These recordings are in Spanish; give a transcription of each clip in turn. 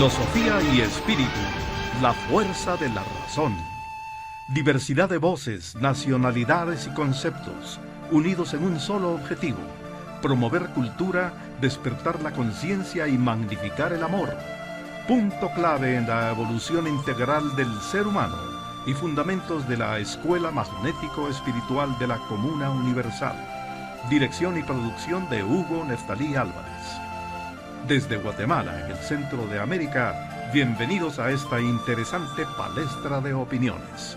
Filosofía y espíritu, la fuerza de la razón. Diversidad de voces, nacionalidades y conceptos, unidos en un solo objetivo: promover cultura, despertar la conciencia y magnificar el amor. Punto clave en la evolución integral del ser humano y fundamentos de la Escuela Magnético-Espiritual de la Comuna Universal. Dirección y producción de Hugo Neftalí Álvarez. Desde Guatemala, en el centro de América, bienvenidos a esta interesante palestra de opiniones.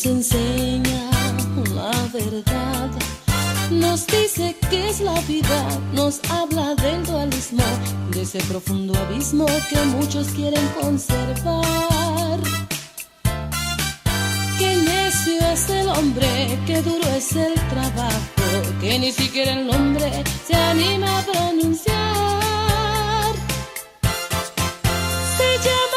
Enseña la verdad, nos dice que es la vida, nos habla del dualismo, de ese profundo abismo que muchos quieren conservar. Qué necio es el hombre, qué duro es el trabajo, que ni siquiera el nombre se anima a pronunciar. Se llama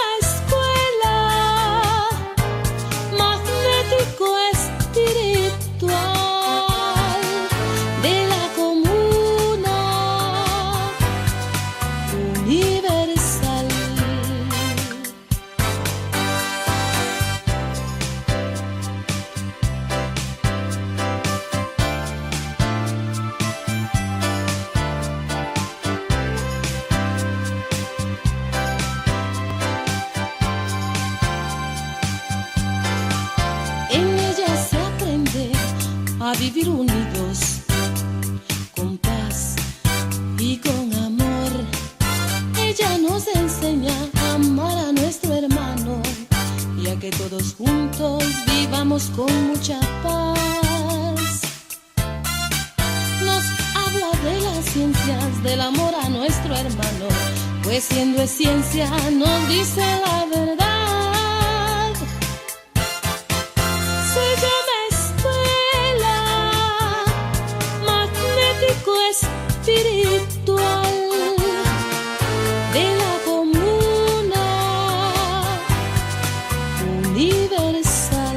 a vivir unidos, con paz y con amor. Ella nos enseña a amar a nuestro hermano y a que todos juntos vivamos con mucha paz. Nos habla de las ciencias del amor a nuestro hermano, pues siendo es ciencia nos dice la verdad. Espiritual de la Comuna Universal.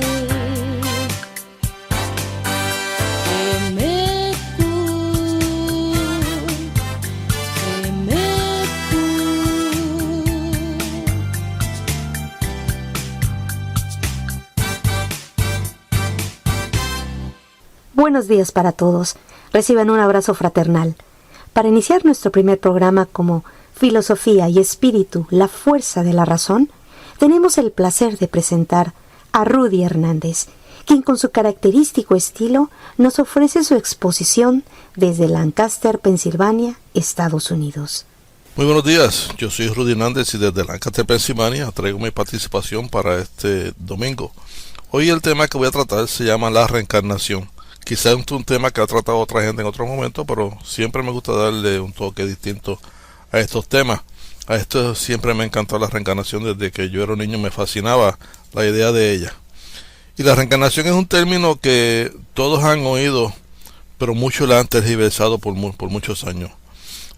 Buenos días para todos. Reciban un abrazo fraternal. Para iniciar nuestro primer programa como Filosofía y Espíritu, la fuerza de la razón, tenemos el placer de presentar a Rudy Hernández, quien con su característico estilo nos ofrece su exposición desde Lancaster, Pensilvania, Estados Unidos. Muy buenos días, yo soy Rudy Hernández y desde Lancaster, Pensilvania traigo mi participación para este domingo. Hoy el tema que voy a tratar se llama la reencarnación. Quizás es un tema que ha tratado otra gente en otros momentos, pero siempre me gusta darle un toque distinto a estos temas. A esto siempre me encantó la reencarnación. Desde que yo era un niño me fascinaba la idea de ella. Y la reencarnación es un término que todos han oído, pero muchos la han tergiversado por muchos años.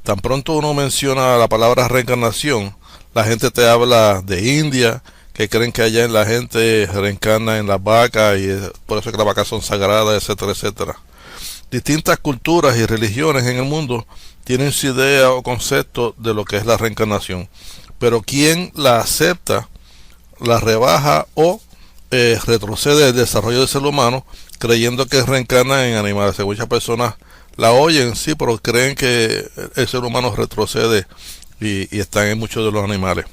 Tan pronto uno menciona la palabra reencarnación, la gente te habla de India, que creen que allá en la gente reencarna en las vacas y por eso que las vacas son sagradas, etcétera, etcétera. Distintas culturas y religiones en el mundo tienen su idea o concepto de lo que es la reencarnación, pero quien la acepta, la rebaja o retrocede el desarrollo del ser humano creyendo que reencarna en animales. Muchas personas la oyen, sí, pero creen que el ser humano retrocede y está en muchos de los animales.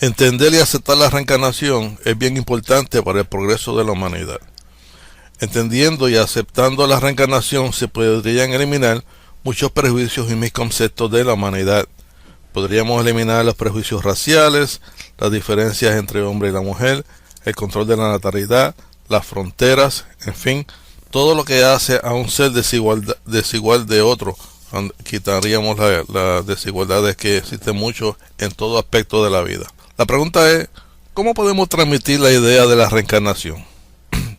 Entender y aceptar la reencarnación es bien importante para el progreso de la humanidad. Entendiendo y aceptando la reencarnación se podrían eliminar muchos prejuicios y misconceptos de la humanidad. Podríamos eliminar los prejuicios raciales, las diferencias entre el hombre y la mujer, el control de la natalidad, las fronteras, en fin, todo lo que hace a un ser desigual de otro, quitaríamos las desigualdades que existen mucho en todo aspecto de la vida. La pregunta es, ¿cómo podemos transmitir la idea de la reencarnación?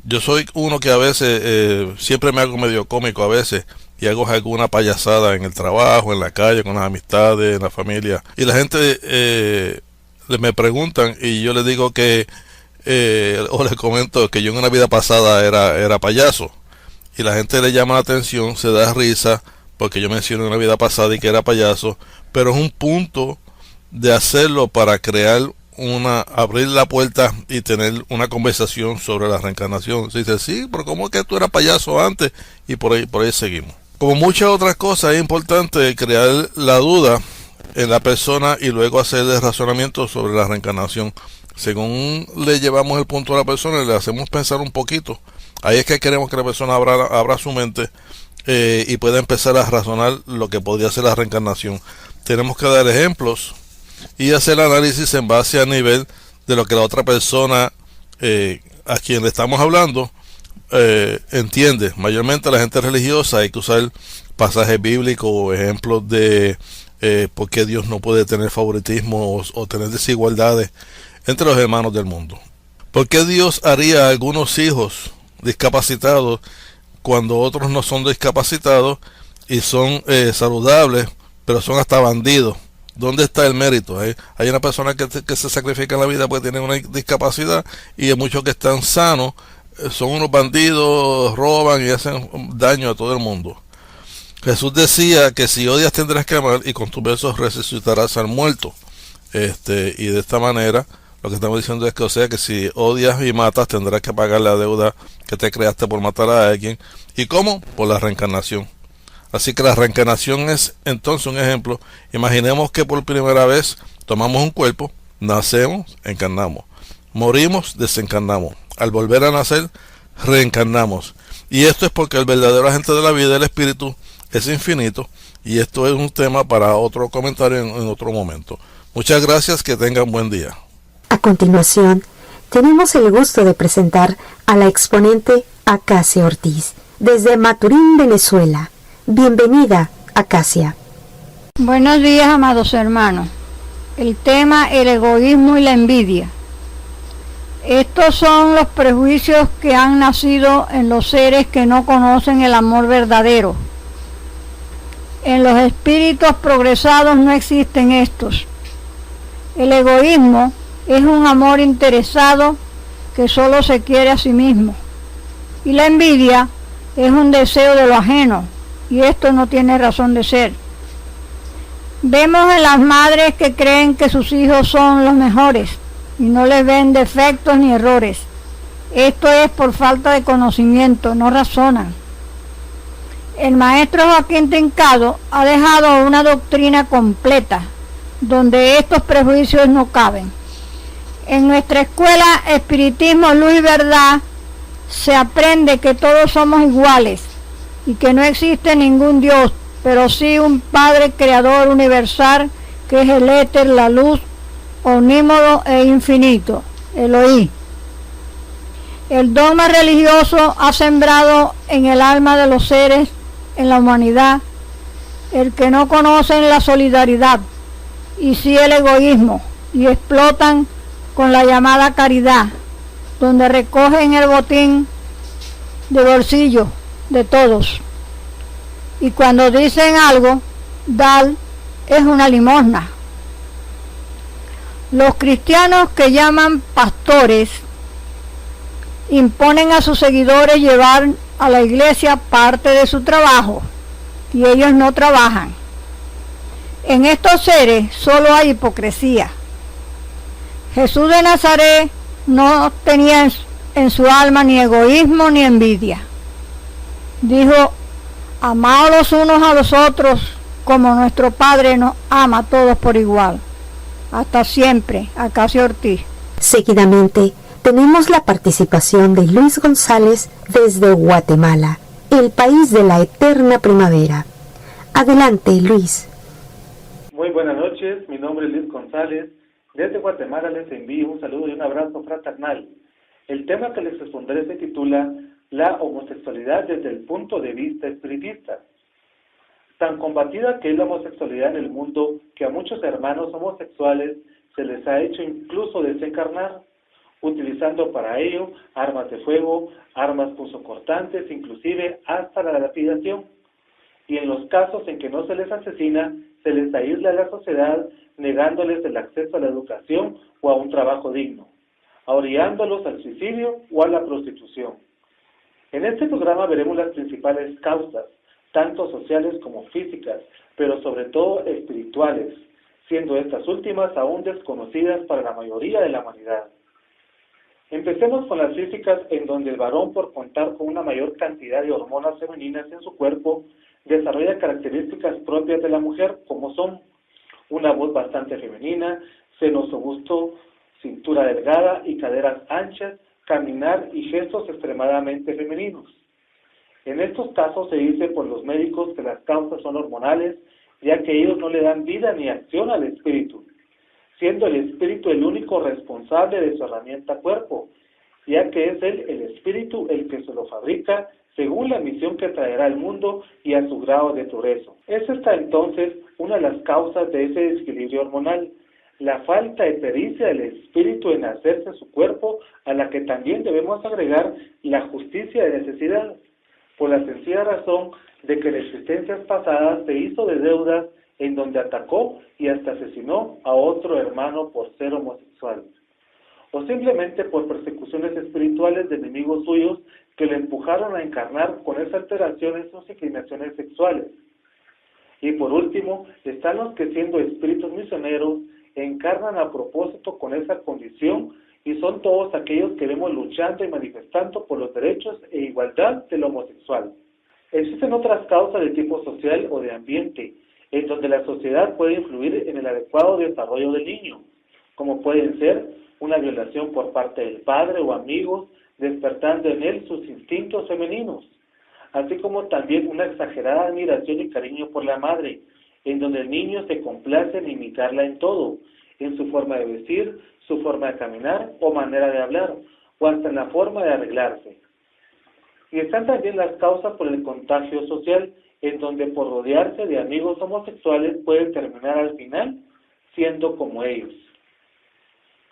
Yo soy uno que a veces, siempre me hago medio cómico a veces, y hago alguna payasada en el trabajo, en la calle, con las amistades, en la familia. Y la gente me preguntan y yo les digo que, o les comento que yo en una vida pasada era payaso. Y la gente le llama la atención, se da risa, porque yo menciono en una vida pasada y que era payaso, pero es un punto de hacerlo para abrir la puerta y tener una conversación sobre la reencarnación. Se dice, sí, pero ¿cómo es que tú eras payaso antes? Y por ahí seguimos. Como muchas otras cosas, es importante crear la duda en la persona y luego hacer el razonamiento sobre la reencarnación. Según le llevamos el punto a la persona y le hacemos pensar un poquito, ahí es que queremos que la persona abra su mente y pueda empezar a razonar lo que podría ser la reencarnación. Tenemos que dar ejemplos y hacer el análisis en base al nivel de lo que la otra persona a quien le estamos hablando entiende. Mayormente la gente religiosa hay que usar pasajes bíblicos o ejemplos de por qué Dios no puede tener favoritismo o tener desigualdades entre los hermanos del mundo. ¿Por qué Dios haría a algunos hijos discapacitados cuando otros no son discapacitados y son saludables, pero son hasta bandidos? ¿Dónde está el mérito? Hay una persona que se sacrifica en la vida porque tiene una discapacidad, y hay muchos que están sanos, son unos bandidos, roban y hacen daño a todo el mundo. Jesús decía que si odias tendrás que amar, y con tus besos resucitarás al muerto. Y de esta manera lo que estamos diciendo es que, o sea, que si odias y matas tendrás que pagar la deuda que te creaste por matar a alguien. ¿Y cómo? Por la reencarnación. Así que la reencarnación es entonces un ejemplo. Imaginemos que por primera vez tomamos un cuerpo, nacemos, encarnamos, morimos, desencarnamos. Al volver a nacer, reencarnamos. Y esto es porque el verdadero agente de la vida, el espíritu, es infinito. Y esto es un tema para otro comentario en otro momento. Muchas gracias, que tengan buen día. A continuación, tenemos el gusto de presentar a la exponente Acacia Ortiz, desde Maturín, Venezuela. Bienvenida, Acacia. Buenos días, amados hermanos. El tema, el egoísmo y la envidia. Estos son los prejuicios que han nacido en los seres que no conocen el amor verdadero. En los espíritus progresados no existen estos. El egoísmo es un amor interesado que solo se quiere a sí mismo. Y la envidia es un deseo de lo ajeno, y esto no tiene razón de ser. Vemos en las madres que creen que sus hijos son los mejores y no les ven defectos ni errores. Esto es por falta de conocimiento, no razonan. El maestro Joaquín Trincado ha dejado una doctrina completa donde estos prejuicios no caben. En nuestra escuela Espiritismo, Luz y Verdad se aprende que todos somos iguales y que no existe ningún Dios, pero sí un Padre Creador universal que es el éter, la luz, omnímodo e infinito, Elohim. El dogma religioso ha sembrado en el alma de los seres, en la humanidad, el que no conocen la solidaridad y sí el egoísmo, y explotan con la llamada caridad, donde recogen el botín de bolsillo de todos. Y cuando dicen algo, dar es una limosna. Los cristianos que llaman pastores imponen a sus seguidores llevar a la iglesia parte de su trabajo, y ellos no trabajan. En estos seres solo hay hipocresía. Jesús de Nazaret no tenía en su alma ni egoísmo ni envidia. Dijo, amaos los unos a los otros como nuestro Padre nos ama a todos por igual. Hasta siempre, Acacia Ortiz. Seguidamente, tenemos la participación de Luis González desde Guatemala, el país de la eterna primavera. Adelante, Luis. Muy buenas noches, mi nombre es Luis González. Desde Guatemala les envío un saludo y un abrazo fraternal. El tema que les expondré se titula La homosexualidad desde el punto de vista espiritista. Tan combatida que es la homosexualidad en el mundo que a muchos hermanos homosexuales se les ha hecho incluso desencarnar, utilizando para ello armas de fuego, armas punzocortantes, inclusive hasta la lapidación. Y en los casos en que no se les asesina, se les aísla de la sociedad, negándoles el acceso a la educación o a un trabajo digno, orillándolos al suicidio o a la prostitución. En este programa veremos las principales causas, tanto sociales como físicas, pero sobre todo espirituales, siendo estas últimas aún desconocidas para la mayoría de la humanidad. Empecemos con las físicas, en donde el varón, por contar con una mayor cantidad de hormonas femeninas en su cuerpo, desarrolla características propias de la mujer, como son una voz bastante femenina, senos o busto, cintura delgada y caderas anchas, caminar y gestos extremadamente femeninos. En estos casos se dice por los médicos que las causas son hormonales, ya que ellos no le dan vida ni acción al espíritu, siendo el espíritu el único responsable de su herramienta cuerpo, ya que es él, el espíritu, el que se lo fabrica según la misión que traerá al mundo y a su grado de progreso. Es esta entonces una de las causas de ese desequilibrio hormonal, la falta de pericia del espíritu en hacerse su cuerpo, a la que también debemos agregar la justicia de necesidad, por la sencilla razón de que en existencias pasadas se hizo de deudas en donde atacó y hasta asesinó a otro hermano por ser homosexual, o simplemente por persecuciones espirituales de enemigos suyos que le empujaron a encarnar con esa alteración en sus inclinaciones sexuales. Y por último, están los que siendo espíritus misioneros encarnan a propósito con esa condición, y son todos aquellos que vemos luchando y manifestando por los derechos e igualdad del homosexual. Existen otras causas de tipo social o de ambiente, en donde la sociedad puede influir en el adecuado desarrollo del niño, como pueden ser una violación por parte del padre o amigos, despertando en él sus instintos femeninos, así como también una exagerada admiración y cariño por la madre, en donde el niño se complace en imitarla en todo, en su forma de vestir, su forma de caminar o manera de hablar, o hasta en la forma de arreglarse. Y están también las causas por el contagio social, en donde por rodearse de amigos homosexuales pueden terminar al final siendo como ellos.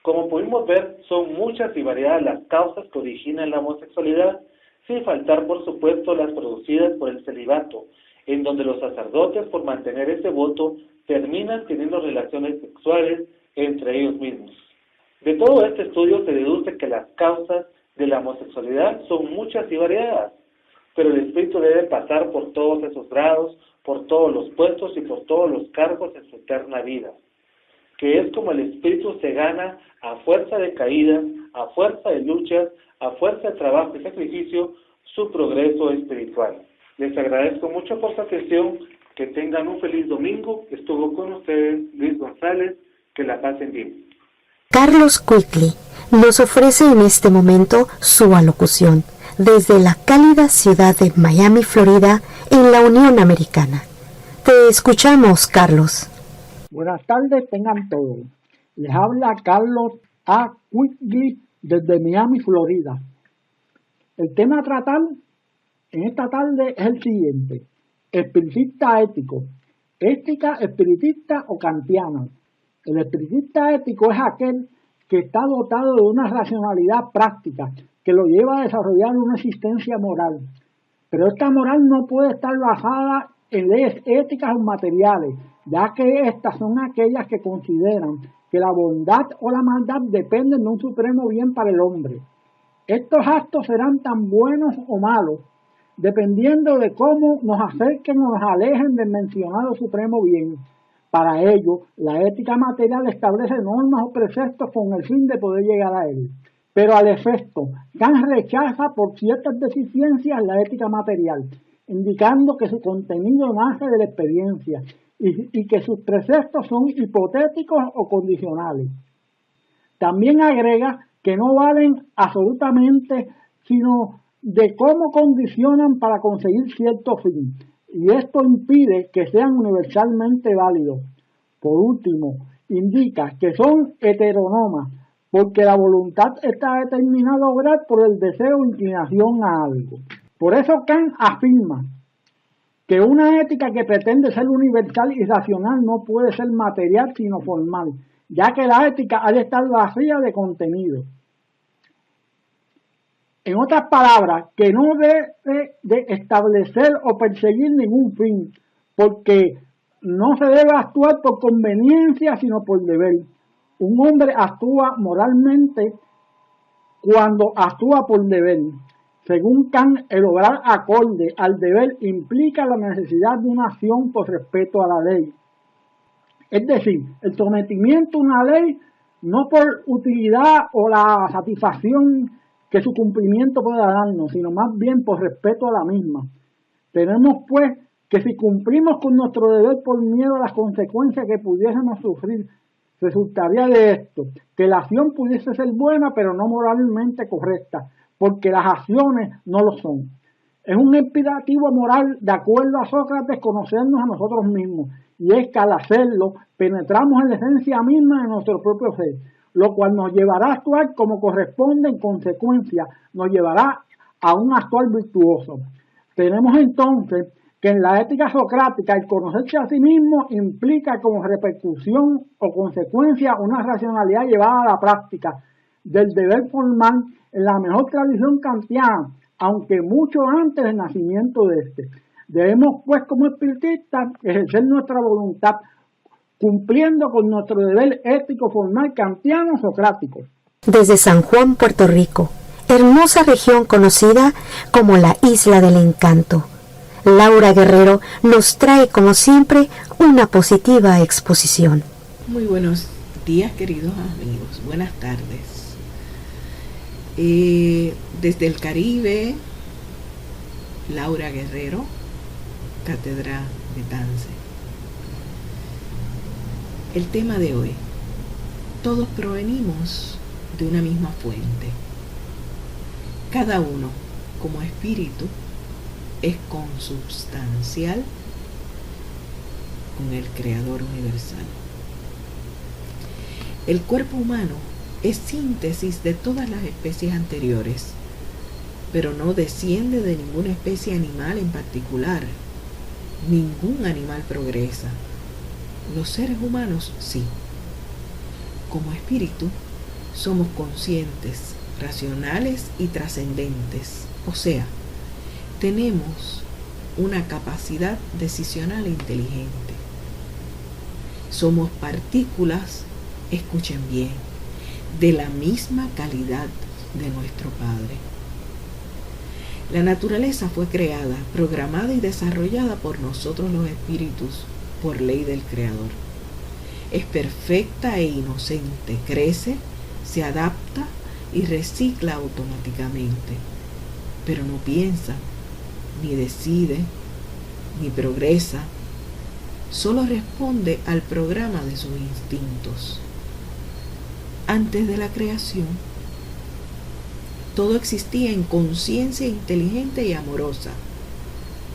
Como pudimos ver, son muchas y variadas las causas que originan la homosexualidad, sin faltar por supuesto las producidas por el celibato, en donde los sacerdotes, por mantener ese voto, terminan teniendo relaciones sexuales entre ellos mismos. De todo este estudio se deduce que las causas de la homosexualidad son muchas y variadas, pero el espíritu debe pasar por todos esos grados, por todos los puestos y por todos los cargos en su eterna vida, que es como el espíritu se gana a fuerza de caídas, a fuerza de luchas, a fuerza de trabajo y sacrificio, su progreso espiritual. Les agradezco mucho por su atención, que tengan un feliz domingo. Estuvo con ustedes Luis González, que la pasen bien. Carlos Quigley nos ofrece en este momento su alocución desde la cálida ciudad de Miami, Florida, en la Unión Americana. Te escuchamos, Carlos. Buenas tardes, tengan todos. Les habla Carlos A. Quigley desde Miami, Florida. El tema a tratar en esta tarde es el siguiente: espiritista ético, ética espiritista o kantiana. El espiritista ético es aquel que está dotado de una racionalidad práctica que lo lleva a desarrollar una existencia moral. Pero esta moral no puede estar basada en leyes éticas o materiales, ya que estas son aquellas que consideran que la bondad o la maldad dependen de un supremo bien para el hombre. Estos actos serán tan buenos o malos, dependiendo de cómo nos acerquen o nos alejen del mencionado supremo bien. Para ello, la ética material establece normas o preceptos con el fin de poder llegar a él. Pero al efecto, Kant rechaza por ciertas deficiencias la ética material, indicando que su contenido nace de la experiencia y que sus preceptos son hipotéticos o condicionales. También agrega que no valen absolutamente, sino de cómo condicionan para conseguir cierto fin, y esto impide que sean universalmente válidos. Por último, indica que son heterónomas, porque la voluntad está determinada a obrar por el deseo o inclinación a algo. Por eso Kant afirma que una ética que pretende ser universal y racional no puede ser material sino formal, ya que la ética ha de estar vacía de contenido. En otras palabras, que no debe de establecer o perseguir ningún fin, porque no se debe actuar por conveniencia, sino por deber. Un hombre actúa moralmente cuando actúa por deber. Según Kant, el obrar acorde al deber implica la necesidad de una acción por respeto a la ley. Es decir, el sometimiento a una ley no por utilidad o la satisfacción que su cumplimiento pueda darnos, sino más bien por respeto a la misma. Tenemos pues que si cumplimos con nuestro deber por miedo a las consecuencias que pudiésemos sufrir, resultaría de esto, que la acción pudiese ser buena pero no moralmente correcta, porque las acciones no lo son. Es un imperativo moral, de acuerdo a Sócrates, conocernos a nosotros mismos, y es que al hacerlo penetramos en la esencia misma de nuestro propio ser, lo cual nos llevará a actuar como corresponde, en consecuencia nos llevará a un actuar virtuoso. Tenemos entonces que en la ética socrática el conocerse a sí mismo implica como repercusión o consecuencia una racionalidad llevada a la práctica del deber formal en la mejor tradición kantiana, aunque mucho antes del nacimiento de este. Debemos pues como espiritistas ejercer nuestra voluntad cumpliendo con nuestro deber ético formal kantiano socrático. Desde San Juan, Puerto Rico, hermosa región conocida como la Isla del Encanto, Laura Guerrero nos trae como siempre una positiva exposición. Muy buenos días, queridos amigos, buenas tardes. Desde el Caribe, Laura Guerrero, Cátedra Betance. El tema de hoy: todos provenimos de una misma fuente. Cada uno, como espíritu, es consubstancial con el Creador universal. El cuerpo humano es síntesis de todas las especies anteriores, pero no desciende de ninguna especie animal en particular. Ningún animal progresa. Los seres humanos sí. Como espíritu, somos conscientes, racionales y trascendentes, o sea, tenemos una capacidad decisional inteligente. Somos partículas, escuchen bien, de la misma calidad de nuestro Padre. La naturaleza fue creada, programada y desarrollada por nosotros los espíritus, por ley del Creador. Es perfecta e inocente, crece, se adapta y recicla automáticamente, pero no piensa, ni decide, ni progresa, solo responde al programa de sus instintos. Antes de la creación, todo existía en conciencia inteligente y amorosa.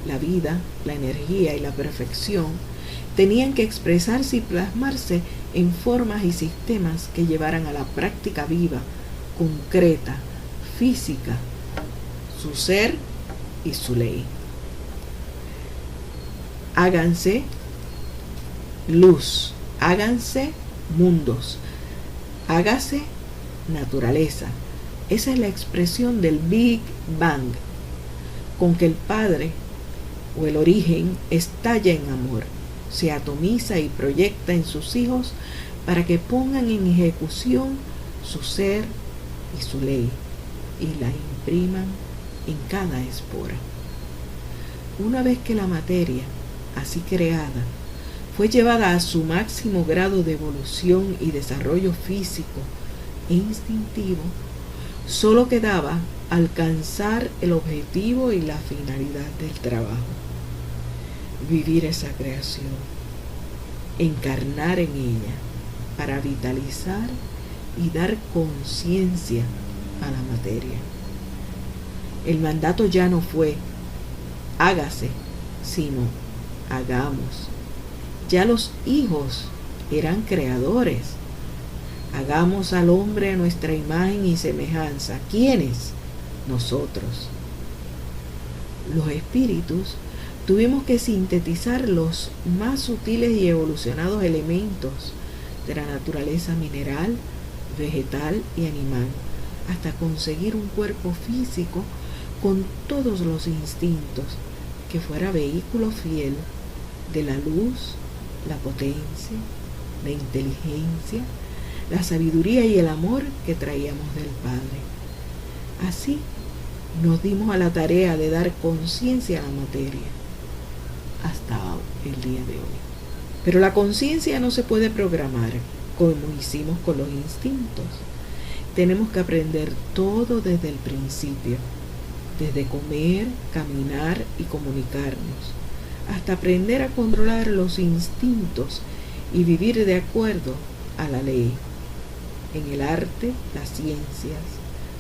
La vida, la energía y la perfección tenían que expresarse y plasmarse en formas y sistemas que llevaran a la práctica viva, concreta, física, su ser y su ley. Háganse luz, háganse mundos, hágase naturaleza. Esa es la expresión del Big Bang, con que el Padre o el origen estalla en amor, se atomiza y proyecta en sus hijos para que pongan en ejecución su ser y su ley y la impriman en cada espora. Una vez que la materia, así creada, fue llevada a su máximo grado de evolución y desarrollo físico e instintivo, solo quedaba alcanzar el objetivo y la finalidad del trabajo: vivir esa creación, encarnar en ella para vitalizar y dar conciencia a la materia. El mandato ya no fue hágase, sino hagamos. Ya los hijos eran creadores. Hagamos al hombre a nuestra imagen y semejanza. ¿Quiénes? Nosotros. Los espíritus Tuvimos que sintetizar los más sutiles y evolucionados elementos de la naturaleza mineral, vegetal y animal, hasta conseguir un cuerpo físico con todos los instintos, que fuera vehículo fiel de la luz, la potencia, la inteligencia, la sabiduría y el amor que traíamos del Padre. Así nos dimos a la tarea de dar conciencia a la materia hasta el día de hoy. Pero la conciencia no se puede programar como hicimos con los instintos. Tenemos que aprender todo desde el principio, desde comer, caminar y comunicarnos, hasta aprender a controlar los instintos y vivir de acuerdo a la ley, en el arte, las ciencias,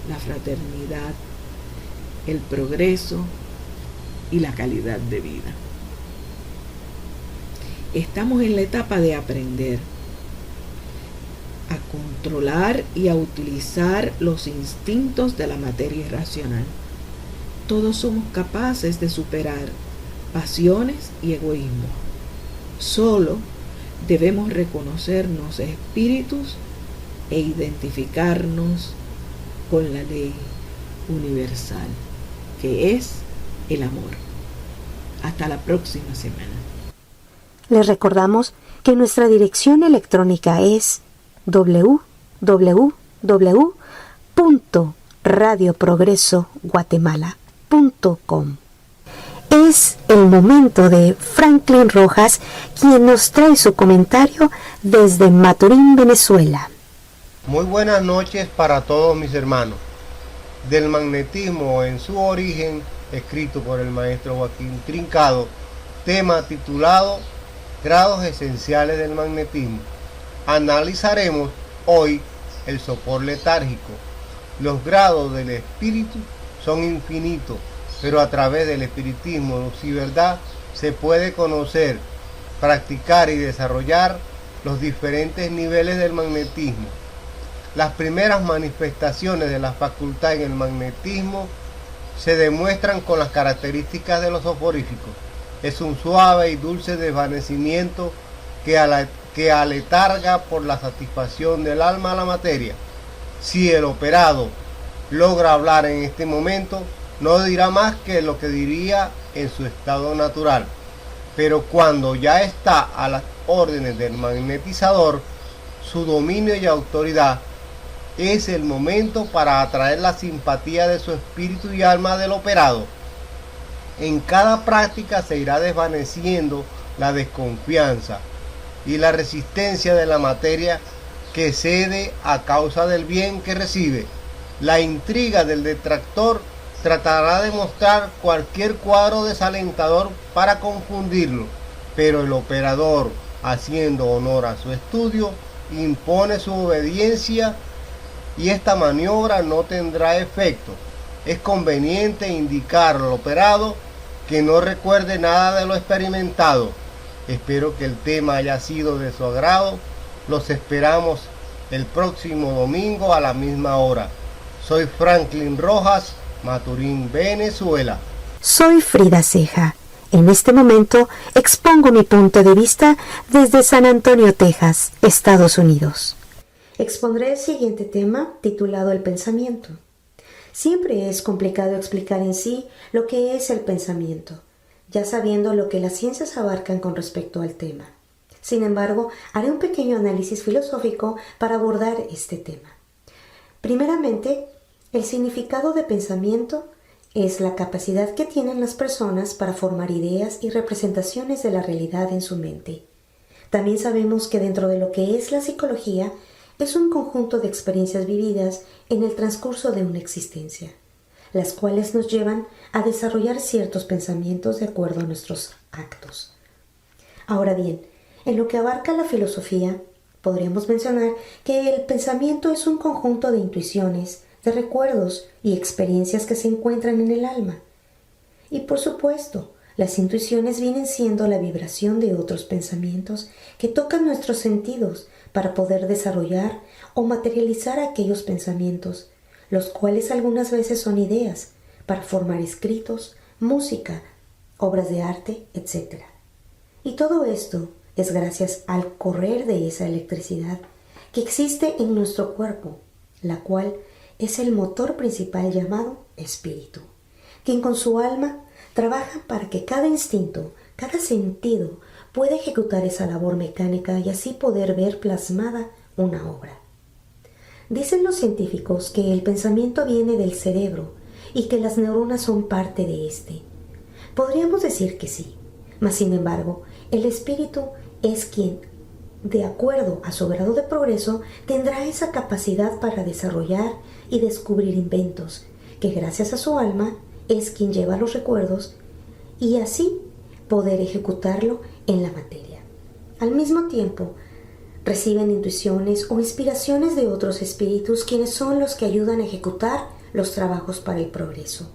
la fraternidad, el progreso y la calidad de vida. Estamos en la etapa de aprender a controlar y a utilizar los instintos de la materia irracional. Todos somos capaces de superar pasiones y egoísmo. Solo debemos reconocernos espíritus e identificarnos con la ley universal, que es el amor. Hasta la próxima semana. Les recordamos que nuestra dirección electrónica es www.radioprogresoguatemala.com. Es el momento de Franklin Rojas, quien nos trae su comentario desde Maturín, Venezuela. Muy buenas noches para todos mis hermanos. Del magnetismo en su origen, escrito por el maestro Joaquín Trincado, tema titulado Grados esenciales del magnetismo. Analizaremos hoy el sopor letárgico. Los grados del espíritu son infinitos, pero a través del espiritismo, luz y verdad, se puede conocer, practicar y desarrollar los diferentes niveles del magnetismo. Las primeras manifestaciones de la facultad en el magnetismo se demuestran con las características de los soporíficos. Es un suave y dulce desvanecimiento que aletarga por la satisfacción del alma a la materia. Si el operado logra hablar en este momento, no dirá más que lo que diría en su estado natural. Pero cuando ya está a las órdenes del magnetizador, su dominio y autoridad, es el momento para atraer la simpatía de su espíritu y alma del operado. En cada práctica se irá desvaneciendo la desconfianza y la resistencia de la materia que cede a causa del bien que recibe. La intriga del detractor tratará de mostrar cualquier cuadro desalentador para confundirlo, pero el operador, haciendo honor a su estudio, impone su obediencia y esta maniobra no tendrá efecto. Es conveniente indicar al operado que no recuerde nada de lo experimentado. Espero que el tema haya sido de su agrado. Los esperamos el próximo domingo a la misma hora. Soy Franklin Rojas, Maturín, Venezuela. Soy Frida Ceja. En este momento expongo mi punto de vista desde San Antonio, Texas, Estados Unidos. Expondré el siguiente tema titulado El pensamiento. Siempre es complicado explicar en sí lo que es el pensamiento, ya sabiendo lo que las ciencias abarcan con respecto al tema. Sin embargo, haré un pequeño análisis filosófico para abordar este tema. Primeramente, el significado de pensamiento es la capacidad que tienen las personas para formar ideas y representaciones de la realidad en su mente. También sabemos que dentro de lo que es la psicología, es un conjunto de experiencias vividas en el transcurso de una existencia, las cuales nos llevan a desarrollar ciertos pensamientos de acuerdo a nuestros actos. Ahora bien, en lo que abarca la filosofía, podríamos mencionar que el pensamiento es un conjunto de intuiciones, de recuerdos y experiencias que se encuentran en el alma. Y por supuesto, las intuiciones vienen siendo la vibración de otros pensamientos que tocan nuestros sentidos para poder desarrollar o materializar aquellos pensamientos, los cuales algunas veces son ideas para formar escritos, música, obras de arte, etc. Y todo esto es gracias al correr de esa electricidad que existe en nuestro cuerpo, la cual es el motor principal llamado espíritu, quien con su alma trabaja para que cada instinto, cada sentido pueda ejecutar esa labor mecánica y así poder ver plasmada una obra. Dicen los científicos que el pensamiento viene del cerebro y que las neuronas son parte de este. Podríamos decir que sí, mas sin embargo, el espíritu es quien, de acuerdo a su grado de progreso, tendrá esa capacidad para desarrollar y descubrir inventos, que gracias a su alma es quien lleva los recuerdos y así poder ejecutarlo en la materia. Al mismo tiempo, reciben intuiciones o inspiraciones de otros espíritus quienes son los que ayudan a ejecutar los trabajos para el progreso.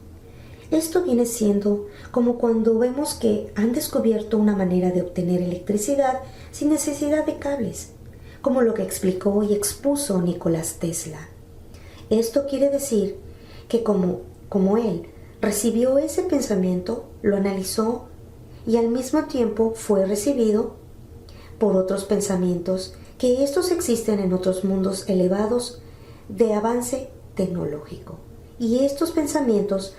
Esto viene siendo como cuando vemos que han descubierto una manera de obtener electricidad sin necesidad de cables, como lo que explicó y expuso Nicolás Tesla. Esto quiere decir que como él recibió ese pensamiento, lo analizó y al mismo tiempo fue recibido por otros pensamientos, que estos existen en otros mundos elevados de avance tecnológico. Y estos pensamientos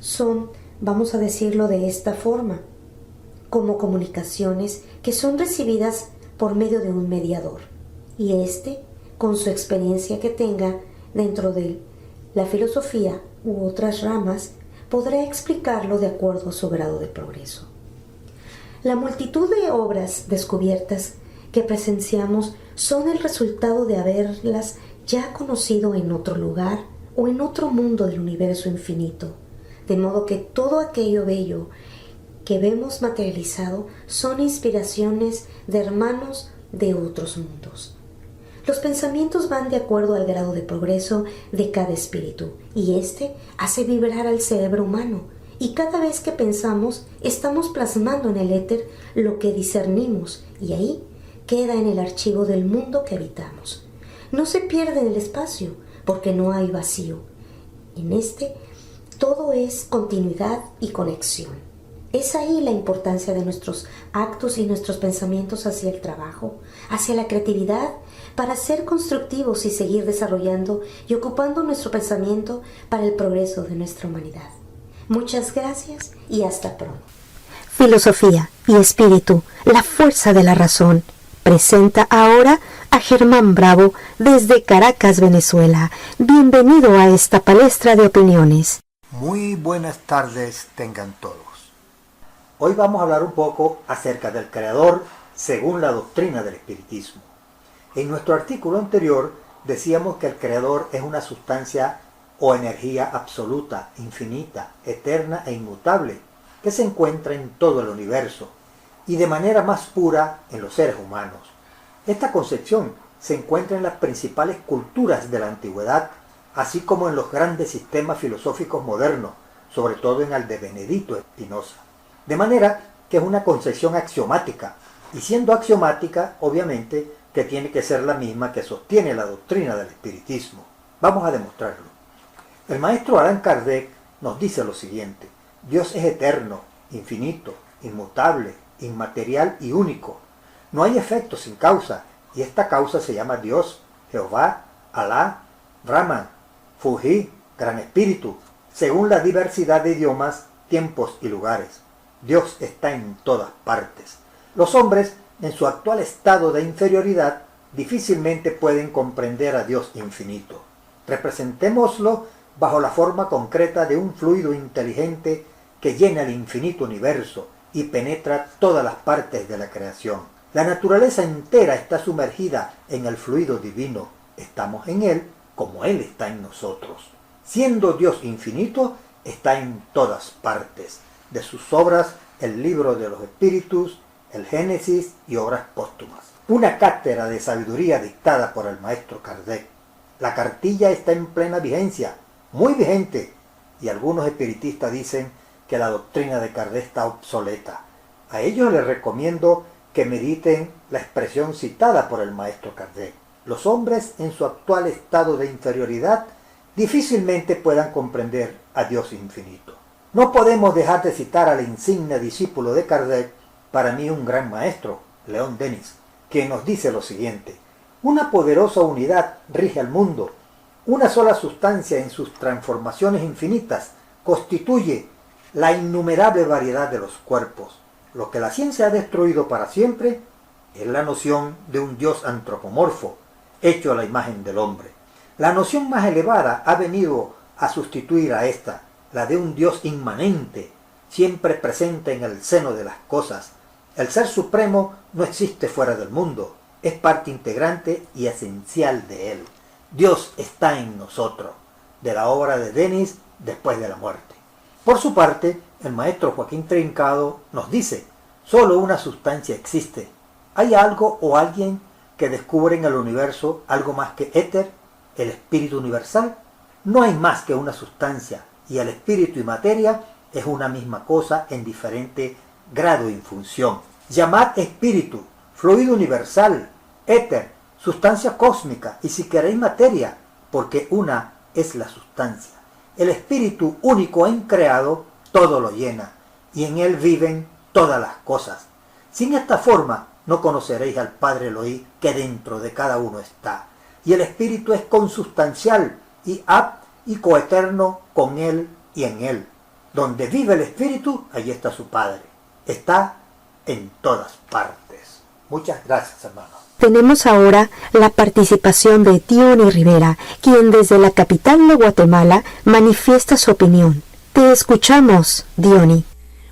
son, vamos a decirlo de esta forma, como comunicaciones que son recibidas por medio de un mediador. Y con su experiencia que tenga dentro de la filosofía u otras ramas, podrá explicarlo de acuerdo a su grado de progreso. La multitud de obras descubiertas que presenciamos son el resultado de haberlas ya conocido en otro lugar o en otro mundo del universo infinito, de modo que todo aquello bello que vemos materializado son inspiraciones de hermanos de otros mundos. Los pensamientos van de acuerdo al grado de progreso de cada espíritu y hace vibrar al cerebro humano. Y cada vez que pensamos, estamos plasmando en el éter lo que discernimos y ahí queda en el archivo del mundo que habitamos. No se pierde en el espacio porque no hay vacío. En todo es continuidad y conexión. Es ahí la importancia de nuestros actos y nuestros pensamientos hacia el trabajo, hacia la creatividad, para ser constructivos y seguir desarrollando y ocupando nuestro pensamiento para el progreso de nuestra humanidad. Muchas gracias y hasta pronto. Filosofía y espíritu, la fuerza de la razón. Presenta ahora a Germán Bravo desde Caracas, Venezuela. Bienvenido a esta palestra de opiniones. Muy buenas tardes tengan todos. Hoy vamos a hablar un poco acerca del Creador según la doctrina del espiritismo. En nuestro artículo anterior decíamos que el Creador es una sustancia o energía absoluta, infinita, eterna e inmutable, que se encuentra en todo el universo y de manera más pura en los seres humanos. Esta concepción se encuentra en las principales culturas de la antigüedad, así como en los grandes sistemas filosóficos modernos, sobre todo en el de Benedito Spinoza. De manera que es una concepción axiomática, y siendo axiomática, obviamente, que tiene que ser la misma que sostiene la doctrina del espiritismo. Vamos a demostrarlo. El maestro Allan Kardec nos dice lo siguiente: Dios es eterno, infinito, inmutable, inmaterial y único. No hay efecto sin causa, y esta causa se llama Dios, Jehová, Alá, Brahman, Fuji, Gran Espíritu, según la diversidad de idiomas, tiempos y lugares. Dios está en todas partes. Los hombres, en su actual estado de inferioridad, difícilmente pueden comprender a Dios infinito. Representémoslo bajo la forma concreta de un fluido inteligente que llena el infinito universo y penetra todas las partes de la creación. La naturaleza entera está sumergida en el fluido divino. Estamos en Él como Él está en nosotros. Siendo Dios infinito, está en todas partes. De sus obras, el Libro de los Espíritus, el Génesis y obras póstumas. Una cátedra de sabiduría dictada por el maestro Kardec. La cartilla está en plena vigencia, muy vigente, y algunos espiritistas dicen que la doctrina de Kardec está obsoleta. A ellos les recomiendo que mediten la expresión citada por el maestro Kardec. Los hombres en su actual estado de inferioridad difícilmente puedan comprender a Dios infinito. No podemos dejar de citar al insigne discípulo de Kardec, para mí un gran maestro, León Denis, quien nos dice lo siguiente: una poderosa unidad rige al mundo. Una sola sustancia en sus transformaciones infinitas constituye la innumerable variedad de los cuerpos. Lo que la ciencia ha destruido para siempre es la noción de un Dios antropomorfo, hecho a la imagen del hombre. La noción más elevada ha venido a sustituir a esta, la de un Dios inmanente, siempre presente en el seno de las cosas. El Ser Supremo no existe fuera del mundo, es parte integrante y esencial de él. Dios está en nosotros, de la obra de Denis después de la muerte. Por su parte, el maestro Joaquín Trincado nos dice: solo una sustancia existe. ¿Hay algo o alguien que descubre en el universo algo más que éter, el espíritu universal? No hay más que una sustancia, y el espíritu y materia es una misma cosa en diferente grado y función. Llamad espíritu, fluido universal, éter, sustancia cósmica, y si queréis materia, porque una es la sustancia. El espíritu único e increado todo lo llena, y en él viven todas las cosas. Sin esta forma no conoceréis al Padre Elohim que dentro de cada uno está. Y el espíritu es consustancial y coeterno con él y en él. Donde vive el espíritu, allí está su Padre. Está en todas partes. Muchas gracias, hermanos. Tenemos ahora la participación de Diony Rivera, quien desde la capital de Guatemala manifiesta su opinión. Te escuchamos, Diony.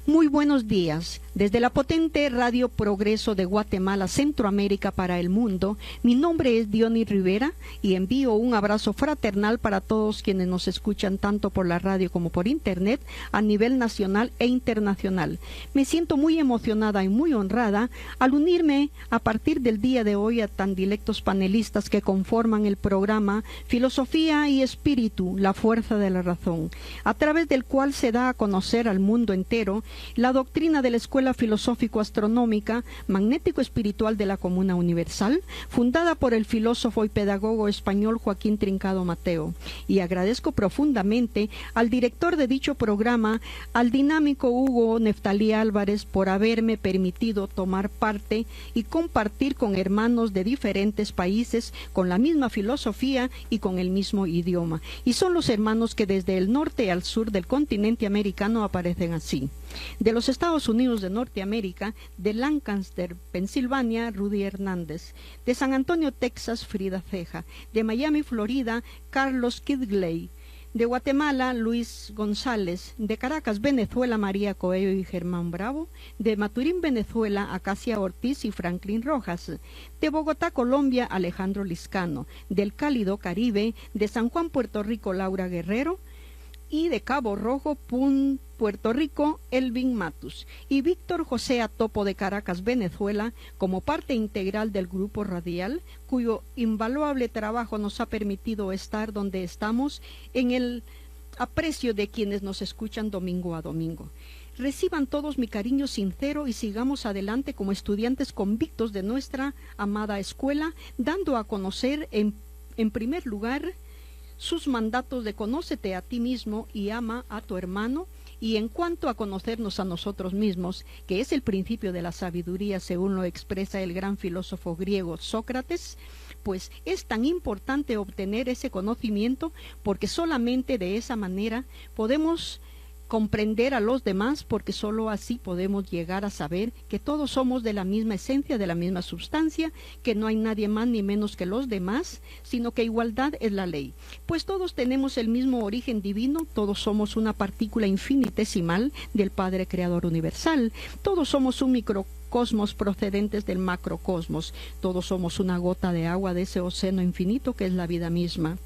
Muy buenos días. Desde la potente Radio Progreso de Guatemala, Centroamérica para el mundo, mi nombre es Diony Rivera y envío un abrazo fraternal para todos quienes nos escuchan tanto por la radio como por internet a nivel nacional e internacional. Me siento muy emocionada y muy honrada al unirme a partir del día de hoy a tan dilectos panelistas que conforman el programa Filosofía y Espíritu, la fuerza de la razón, a través del cual se da a conocer al mundo entero la doctrina de la Escuela Filosófico-Astronómica Magnético-Espiritual de la Comuna Universal, fundada por el filósofo y pedagogo español Joaquín Trincado Mateo, y agradezco profundamente al director de dicho programa, al dinámico Hugo Neftalí Álvarez, por haberme permitido tomar parte y compartir con hermanos de diferentes países con la misma filosofía y con el mismo idioma, y son los hermanos que desde el norte al sur del continente americano aparecen así: de los Estados Unidos de Norteamérica, de Lancaster, Pensilvania, Rudy Hernández; de San Antonio, Texas, Frida Ceja; de Miami, Florida, Carlos Kidgley; de Guatemala, Luis González; de Caracas, Venezuela, María Coelho y Germán Bravo; de Maturín, Venezuela, Acacia Ortiz y Franklin Rojas; de Bogotá, Colombia, Alejandro Liscano; del Cálido Caribe, de San Juan, Puerto Rico, Laura Guerrero; y de Cabo Rojo, Puerto Rico, Elvin Matus; y Víctor José Atopo de Caracas, Venezuela, como parte integral del grupo radial, cuyo invaluable trabajo nos ha permitido estar donde estamos, en el aprecio de quienes nos escuchan domingo a domingo. Reciban todos mi cariño sincero y sigamos adelante como estudiantes convictos de nuestra amada escuela, dando a conocer en primer lugar sus mandatos de conócete a ti mismo y ama a tu hermano, y en cuanto a conocernos a nosotros mismos, que es el principio de la sabiduría según lo expresa el gran filósofo griego Sócrates, pues es tan importante obtener ese conocimiento porque solamente de esa manera podemos comprender a los demás, porque sólo así podemos llegar a saber que todos somos de la misma esencia, de la misma sustancia, que no hay nadie más ni menos que los demás, sino que igualdad es la ley. Pues todos tenemos el mismo origen divino, todos somos una partícula infinitesimal del Padre Creador Universal, todos somos un microcosmos procedentes del macrocosmos, todos somos una gota de agua de ese océano infinito que es la vida misma.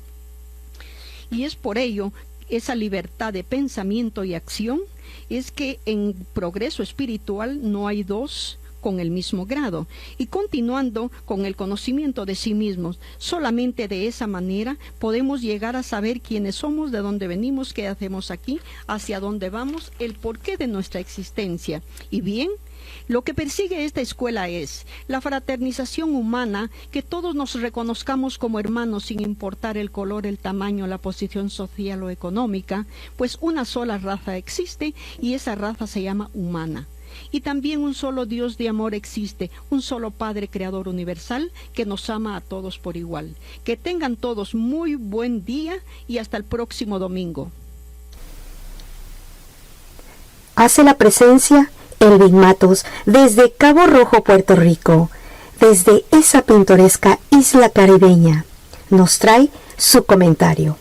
Y es por ello esa libertad de pensamiento y acción es que en progreso espiritual no hay dos con el mismo grado. Y continuando con el conocimiento de sí mismos, solamente de esa manera podemos llegar a saber quiénes somos, de dónde venimos, qué hacemos aquí, hacia dónde vamos, el porqué de nuestra existencia. Y bien, Lo que persigue esta escuela es la fraternización humana, que todos nos reconozcamos como hermanos sin importar el color, el tamaño, la posición social o económica, pues una sola raza existe y esa raza se llama humana. Y también un solo Dios de amor existe, un solo Padre Creador universal que nos ama a todos por igual. Que tengan todos muy buen día y hasta el próximo domingo. Hace la presencia Elvin Matos desde Cabo Rojo, Puerto Rico, desde esa pintoresca isla caribeña. Nos trae su comentario.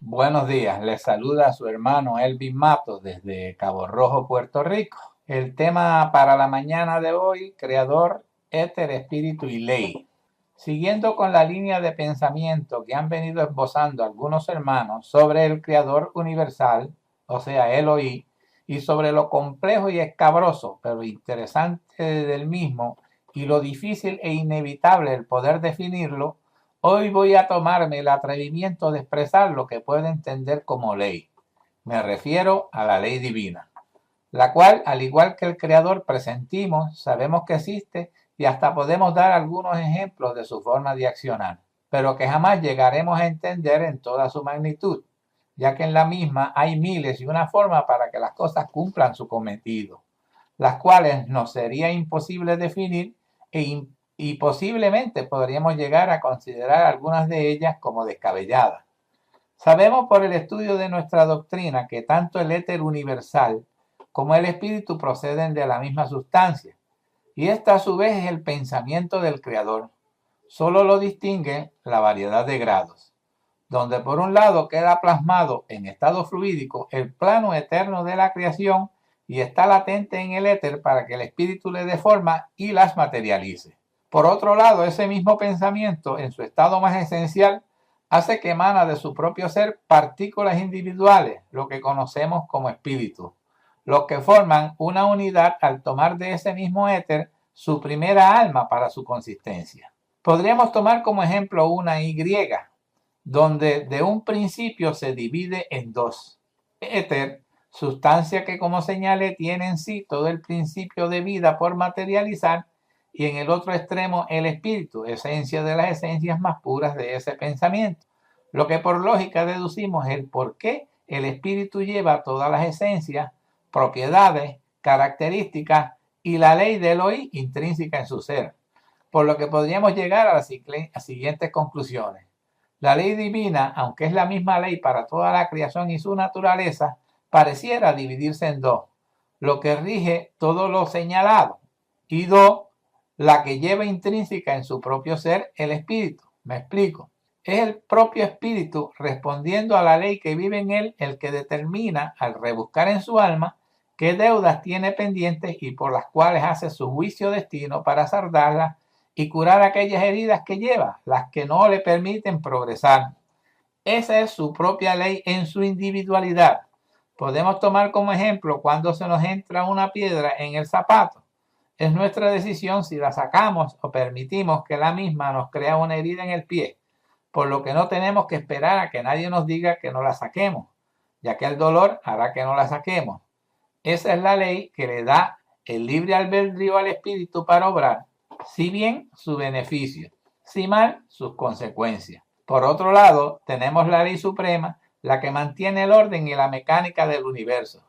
Buenos días, les saluda a su hermano Elvin Matos desde Cabo Rojo, Puerto Rico. El tema para la mañana de hoy, creador, éter, espíritu y ley. Siguiendo con la línea de pensamiento que han venido esbozando algunos hermanos sobre el creador universal, o sea, Elohim, y sobre lo complejo y escabroso, pero interesante del mismo, y lo difícil e inevitable el poder definirlo, hoy voy a tomarme el atrevimiento de expresar lo que puedo entender como ley. Me refiero a la ley divina, la cual, al igual que el Creador, presentimos, sabemos que existe y hasta podemos dar algunos ejemplos de su forma de accionar, pero que jamás llegaremos a entender en toda su magnitud, ya que en la misma hay miles y una forma para que las cosas cumplan su cometido, las cuales nos sería imposible definir y posiblemente podríamos llegar a considerar algunas de ellas como descabelladas. Sabemos por el estudio de nuestra doctrina que tanto el éter universal como el espíritu proceden de la misma sustancia, y esta a su vez es el pensamiento del Creador. Solo lo distingue la variedad de grados, donde por un lado queda plasmado en estado fluídico el plano eterno de la creación y está latente en el éter para que el espíritu le dé forma y las materialice. Por otro lado, ese mismo pensamiento en su estado más esencial hace que emana de su propio ser partículas individuales, lo que conocemos como espíritu, los que forman una unidad al tomar de ese mismo éter su primera alma para su consistencia. Podríamos tomar como ejemplo una Y, donde de un principio se divide en dos. Éter, sustancia que como señalé tiene en sí todo el principio de vida por materializar, y en el otro extremo el espíritu, esencia de las esencias más puras de ese pensamiento. Lo que por lógica deducimos el por qué el espíritu lleva todas las esencias, propiedades, características y la ley de Elohim intrínseca en su ser, por lo que podríamos llegar a las siguientes conclusiones. La ley divina, aunque es la misma ley para toda la creación y su naturaleza, pareciera dividirse en dos, lo que rige todo lo señalado, y dos, la que lleva intrínseca en su propio ser el espíritu. Me explico. Es el propio espíritu respondiendo a la ley que vive en él el que determina, al rebuscar en su alma, qué deudas tiene pendientes y por las cuales hace su juicio destino para saldarlas y curar aquellas heridas que lleva, las que no le permiten progresar. Esa es su propia ley en su individualidad. Podemos tomar como ejemplo cuando se nos entra una piedra en el zapato. Es nuestra decisión si la sacamos o permitimos que la misma nos crea una herida en el pie, por lo que no tenemos que esperar a que nadie nos diga que no la saquemos, ya que el dolor hará que no la saquemos. Esa es la ley que le da el libre albedrío al espíritu para obrar, si bien su beneficio, si mal sus consecuencias. Por otro lado, tenemos la ley suprema, la que mantiene el orden y la mecánica del universo,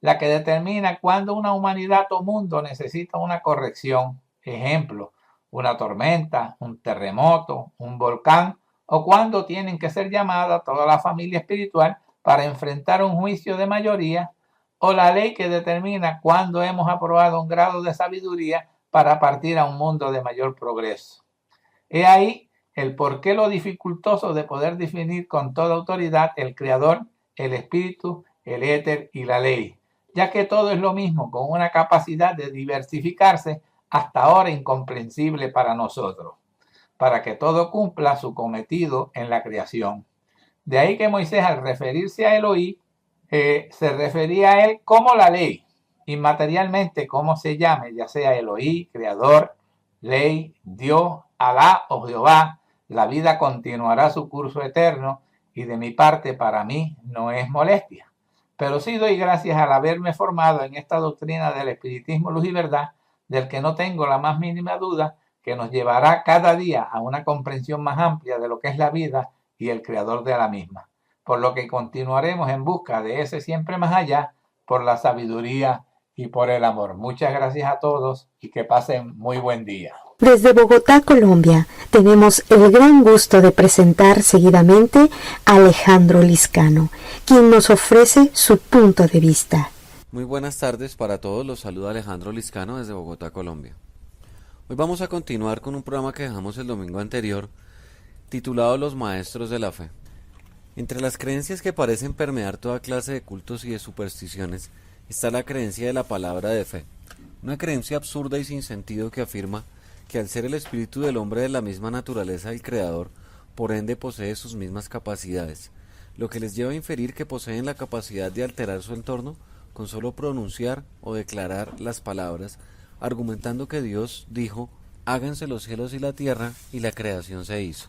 la que determina cuándo una humanidad o mundo necesita una corrección, ejemplo, una tormenta, un terremoto, un volcán, o cuándo tienen que ser llamadas toda la familia espiritual para enfrentar un juicio de mayoría, o la ley que determina cuándo hemos aprobado un grado de sabiduría para partir a un mundo de mayor progreso. He ahí el porqué lo dificultoso de poder definir con toda autoridad el Creador, el Espíritu, el Éter y la ley, ya que todo es lo mismo con una capacidad de diversificarse hasta ahora incomprensible para nosotros, para que todo cumpla su cometido en la creación. De ahí que Moisés, al referirse a Elohim, se refería a él como la ley, inmaterialmente como se llame, ya sea Elohim, Creador, Ley, Dios, Alá o Jehová, la vida continuará su curso eterno y de mi parte para mí no es molestia. Pero sí doy gracias al haberme formado en esta doctrina del espiritismo, luz y verdad, del que no tengo la más mínima duda que nos llevará cada día a una comprensión más amplia de lo que es la vida y el creador de la misma. Por lo que continuaremos en busca de ese siempre más allá por la sabiduría y por el amor. Muchas gracias a todos y que pasen muy buen día. Desde Bogotá, Colombia, tenemos el gran gusto de presentar seguidamente a Alejandro Liscano, quien nos ofrece su punto de vista. Muy buenas tardes para todos, los saluda Alejandro Liscano desde Bogotá, Colombia. Hoy vamos a continuar con un programa que dejamos el domingo anterior, titulado Los Maestros de la Fe. Entre las creencias que parecen permear toda clase de cultos y de supersticiones, está la creencia de la palabra de fe, una creencia absurda y sin sentido que afirma que al ser el espíritu del hombre de la misma naturaleza del Creador, por ende posee sus mismas capacidades, lo que les lleva a inferir que poseen la capacidad de alterar su entorno con solo pronunciar o declarar las palabras, argumentando que Dios dijo, háganse los cielos y la tierra, y la creación se hizo.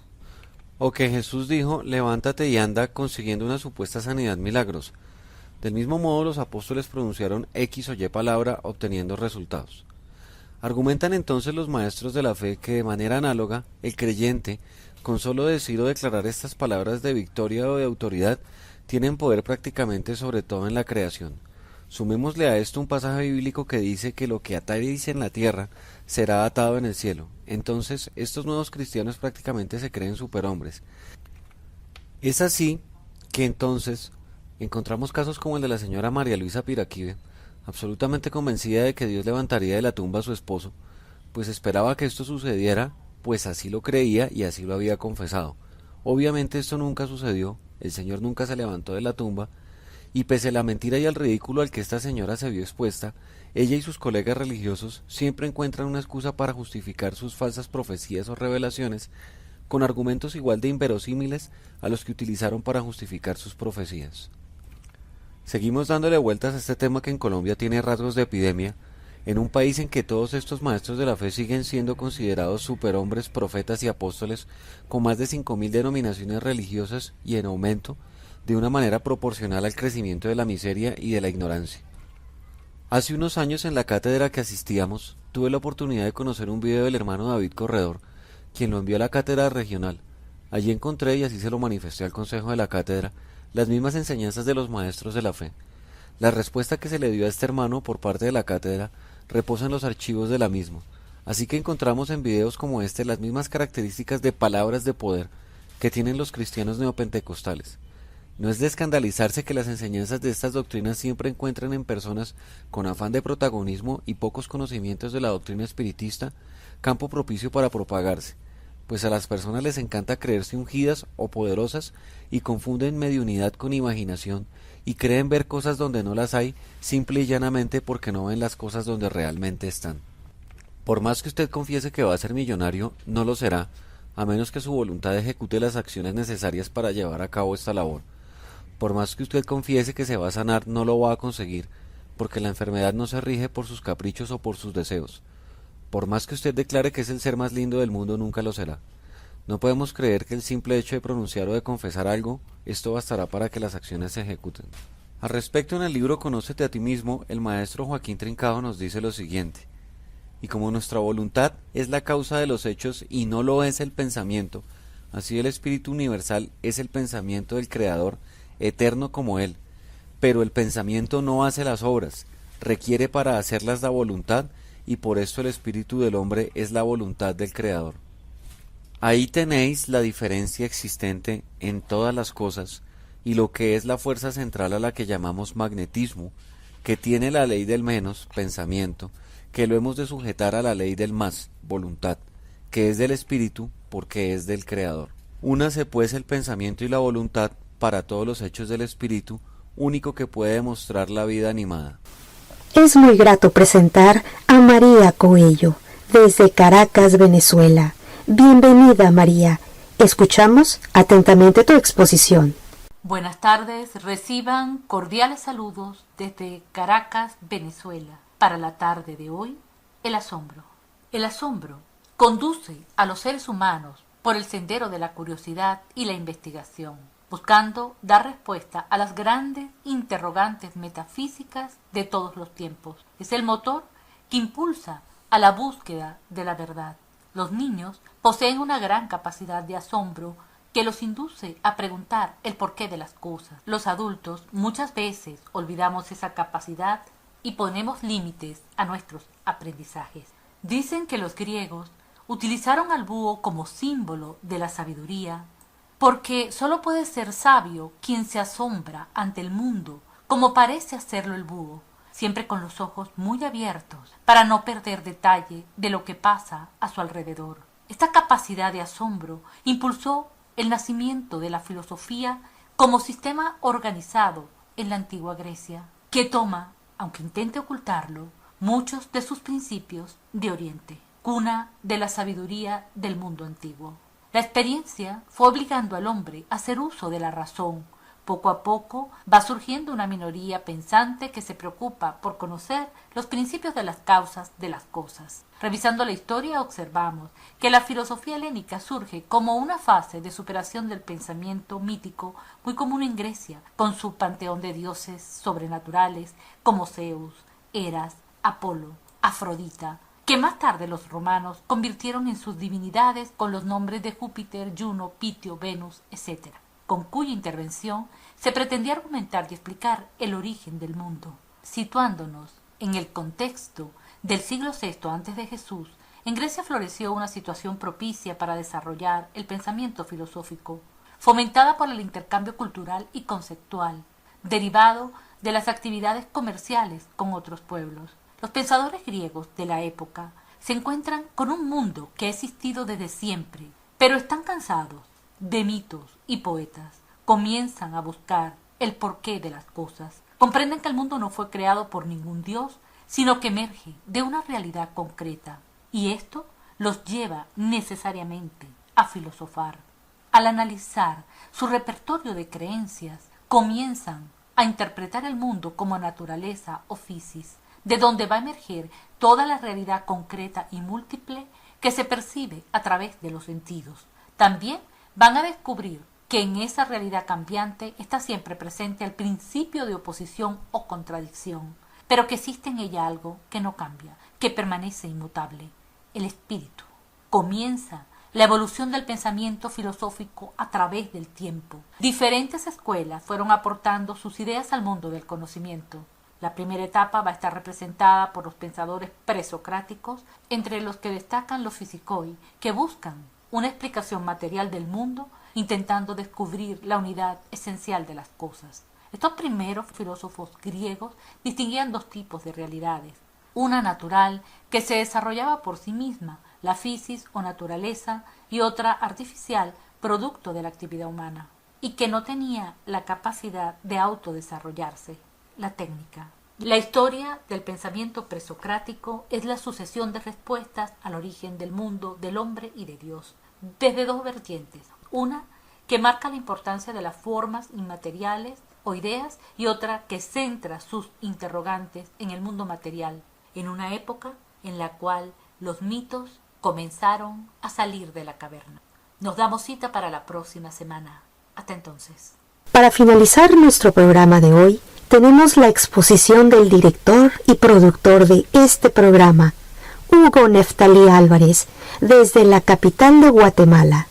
O que Jesús dijo, levántate y anda, consiguiendo una supuesta sanidad milagrosa. Del mismo modo, los apóstoles pronunciaron X o Y palabra, obteniendo resultados. Argumentan entonces los maestros de la fe que de manera análoga, el creyente, con solo decir o declarar estas palabras de victoria o de autoridad, tienen poder prácticamente sobre todo en la creación. Sumémosle a esto un pasaje bíblico que dice que lo que atáis en la tierra será atado en el cielo. Entonces, estos nuevos cristianos prácticamente se creen superhombres. Es así que entonces encontramos casos como el de la señora María Luisa Piraquive, absolutamente convencida de que Dios levantaría de la tumba a su esposo, pues esperaba que esto sucediera, pues así lo creía y así lo había confesado. Obviamente esto nunca sucedió, el Señor nunca se levantó de la tumba, y pese a la mentira y al ridículo al que esta señora se vio expuesta, ella y sus colegas religiosos siempre encuentran una excusa para justificar sus falsas profecías o revelaciones, con argumentos igual de inverosímiles a los que utilizaron para justificar sus profecías. Seguimos dándole vueltas a este tema que en Colombia tiene rasgos de epidemia, en un país en que todos estos maestros de la fe siguen siendo considerados superhombres, profetas y apóstoles, con más de 5.000 denominaciones religiosas y en aumento, de una manera proporcional al crecimiento de la miseria y de la ignorancia. Hace unos años en la cátedra que asistíamos, tuve la oportunidad de conocer un video del hermano David Corredor, quien lo envió a la cátedra regional. Allí encontré, y así se lo manifesté al consejo de la cátedra, las mismas enseñanzas de los maestros de la fe. La respuesta que se le dio a este hermano por parte de la cátedra reposa en los archivos de la misma, así que encontramos en videos como este las mismas características de palabras de poder que tienen los cristianos neopentecostales. No es de escandalizarse que las enseñanzas de estas doctrinas siempre encuentren en personas con afán de protagonismo y pocos conocimientos de la doctrina espiritista campo propicio para propagarse, pues a las personas les encanta creerse ungidas o poderosas y confunden mediunidad con imaginación y creen ver cosas donde no las hay simple y llanamente porque no ven las cosas donde realmente están. Por más que usted confiese que va a ser millonario, no lo será, a menos que su voluntad ejecute las acciones necesarias para llevar a cabo esta labor. Por más que usted confiese que se va a sanar, no lo va a conseguir, porque la enfermedad no se rige por sus caprichos o por sus deseos. Por más que usted declare que es el ser más lindo del mundo, nunca lo será. No podemos creer que el simple hecho de pronunciar o de confesar algo, esto bastará para que las acciones se ejecuten. Al respecto, en el libro Conócete a ti mismo, el maestro Joaquín Trincado nos dice lo siguiente: y como nuestra voluntad es la causa de los hechos y no lo es el pensamiento, así el Espíritu Universal es el pensamiento del Creador, eterno como Él, pero el pensamiento no hace las obras, requiere para hacerlas la voluntad, y por esto el espíritu del hombre es la voluntad del Creador. Ahí tenéis la diferencia existente en todas las cosas, y lo que es la fuerza central a la que llamamos magnetismo, que tiene la ley del menos, pensamiento, que lo hemos de sujetar a la ley del más, voluntad, que es del espíritu, porque es del Creador. Únase pues el pensamiento y la voluntad para todos los hechos del espíritu, único que puede demostrar la vida animada. Es muy grato presentar a María Coello, desde Caracas, Venezuela. Bienvenida, María. Escuchamos atentamente tu exposición. Buenas tardes, reciban cordiales saludos desde Caracas, Venezuela. Para la tarde de hoy, el asombro. El asombro conduce a los seres humanos por el sendero de la curiosidad y la investigación, buscando dar respuesta a las grandes interrogantes metafísicas de todos los tiempos. Es el motor que impulsa a la búsqueda de la verdad. Los niños poseen una gran capacidad de asombro que los induce a preguntar el porqué de las cosas. Los adultos muchas veces olvidamos esa capacidad y ponemos límites a nuestros aprendizajes. Dicen que los griegos utilizaron al búho como símbolo de la sabiduría, porque solo puede ser sabio quien se asombra ante el mundo como parece hacerlo el búho, siempre con los ojos muy abiertos para no perder detalle de lo que pasa a su alrededor. Esta capacidad de asombro impulsó el nacimiento de la filosofía como sistema organizado en la antigua Grecia, que toma, aunque intente ocultarlo, muchos de sus principios de Oriente, cuna de la sabiduría del mundo antiguo. La experiencia fue obligando al hombre a hacer uso de la razón. Poco a poco va surgiendo una minoría pensante que se preocupa por conocer los principios de las causas de las cosas. Revisando la historia observamos que la filosofía helénica surge como una fase de superación del pensamiento mítico muy común en Grecia, con su panteón de dioses sobrenaturales como Zeus, Eras, Apolo, Afrodita, que más tarde los romanos convirtieron en sus divinidades con los nombres de Júpiter, Juno, Pitio, Venus, etc., con cuya intervención se pretendía argumentar y explicar el origen del mundo. Situándonos en el contexto del siglo VI a.C., en Grecia floreció una situación propicia para desarrollar el pensamiento filosófico, fomentada por el intercambio cultural y conceptual, derivado de las actividades comerciales con otros pueblos. Los pensadores griegos de la época se encuentran con un mundo que ha existido desde siempre, pero están cansados de mitos y poetas. Comienzan a buscar el porqué de las cosas. Comprenden que el mundo no fue creado por ningún dios, sino que emerge de una realidad concreta. Y esto los lleva necesariamente a filosofar. Al analizar su repertorio de creencias, comienzan a interpretar el mundo como naturaleza o physis, de donde va a emerger toda la realidad concreta y múltiple que se percibe a través de los sentidos. También van a descubrir que en esa realidad cambiante está siempre presente el principio de oposición o contradicción, pero que existe en ella algo que no cambia, que permanece inmutable, el espíritu. Comienza la evolución del pensamiento filosófico a través del tiempo. Diferentes escuelas fueron aportando sus ideas al mundo del conocimiento. La primera etapa va a estar representada por los pensadores presocráticos, entre los que destacan los físicos, que buscan una explicación material del mundo, intentando descubrir la unidad esencial de las cosas. Estos primeros filósofos griegos distinguían dos tipos de realidades: una natural, que se desarrollaba por sí misma, la physis o naturaleza, y otra artificial, producto de la actividad humana, y que no tenía la capacidad de autodesarrollarse, la técnica. La historia del pensamiento presocrático es la sucesión de respuestas al origen del mundo, del hombre y de Dios, desde dos vertientes: una que marca la importancia de las formas inmateriales o ideas, y otra que centra sus interrogantes en el mundo material, en una época en la cual los mitos comenzaron a salir de la caverna. Nos damos cita para la próxima semana. Hasta entonces. Para finalizar nuestro programa de hoy, tenemos la exposición del director y productor de este programa, Hugo Neftalí Álvarez, desde la capital de Guatemala.